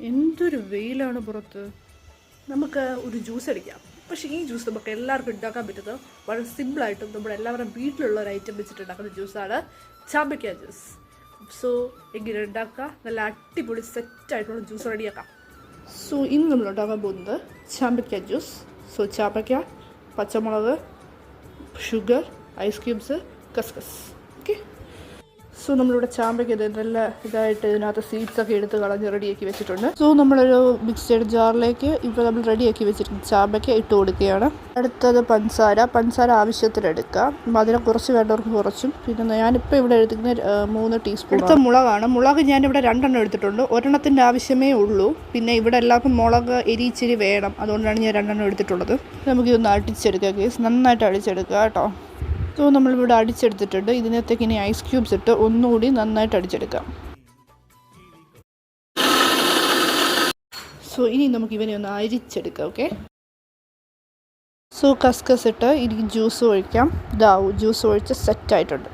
എന്തൊരു വെയിലാണ് പുറത്ത്. നമുക്ക് ഒരു ജ്യൂസ് അടിക്കാം. പക്ഷേ ഈ ജ്യൂസ് നമുക്ക് എല്ലാവർക്കും ഉണ്ടാക്കാൻ പറ്റുന്നത് വളരെ സിമ്പിളായിട്ടും നമ്മുടെ എല്ലാവരും വീട്ടിലുള്ള ഒരു ഐറ്റം വെച്ചിട്ട് ഉണ്ടാക്കുന്ന ജ്യൂസാണ് ചാമ്പയ്ക്ക ജ്യൂസ്. സോ എങ്ങനെ ഉണ്ടാക്കുക, നല്ല അടിപൊളി സെറ്റായിട്ടുള്ള ജ്യൂസ് റെഡിയാക്കാം. സോ ഇന്ന് നമ്മൾ ഉണ്ടാക്കാൻ പോകുന്നത് ചാമ്പയ്ക്ക ജ്യൂസ്. സോ ചാമ്പയ്ക്ക, പച്ചമുളക്, ഷുഗർ, ഐസ് ക്യൂബ്സ്, കസ്കസ്. ഓക്കെ. സോ നമ്മളിവിടെ ചാമ്പയ്ക്ക് നല്ല ഇതായിട്ട് ഇതിനകത്ത് സീഡ്സൊക്കെ എടുത്ത് കളഞ്ഞ് റെഡിയാക്കി വെച്ചിട്ടുണ്ട്. സോ നമ്മളൊരു മിക്സഡ് ജാറിലേക്ക് ഇപ്പോൾ നമ്മൾ റെഡിയാക്കി വെച്ചിട്ടുണ്ട് ചാമ്പയ്ക്ക ഇട്ട് കൊടുക്കുകയാണ്. അടുത്തത് പഞ്ചസാര ആവശ്യത്തിന് എടുക്കുക. അതിനെ കുറച്ച് വേണ്ടവർക്ക് കുറച്ചും. പിന്നെ ഞാനിപ്പോൾ ഇവിടെ എടുക്കുന്ന 3 ടീസ്പൂൺ. അടുത്ത മുളക് ഞാനിവിടെ 2 എണ്ണം എടുത്തിട്ടുണ്ട്. ഒരെണ്ണത്തിൻ്റെ ആവശ്യമേ ഉള്ളൂ. പിന്നെ ഇവിടെ എല്ലാവർക്കും മുളക് എരിച്ചിരി വേണം, അതുകൊണ്ടാണ് ഞാൻ 2 എണ്ണം എടുത്തിട്ടുള്ളത്. നമുക്കിതൊന്ന് അടിച്ചെടുക്കുക കേസ്, നന്നായിട്ട് അടിച്ചെടുക്കുക കേട്ടോ. സോ നമ്മളിവിടെ അടിച്ചെടുത്തിട്ടുണ്ട്. ഇതിനകത്തേക്ക് ഇനി ഐസ് ക്യൂബ്സ് ഇട്ട് ഒന്നുകൂടി നന്നായിട്ട് അടിച്ചെടുക്കാം. സോ ഇനി നമുക്ക് ഇവനെ ഒന്ന് അരിച്ചെടുക്കാം. ഓക്കെ. സോ കസ്കസ് ഇട്ട് ഇനി ജ്യൂസ് ഒഴിക്കാം. ജ്യൂസ് ഒഴിച്ച് സെറ്റായിട്ടുണ്ട്.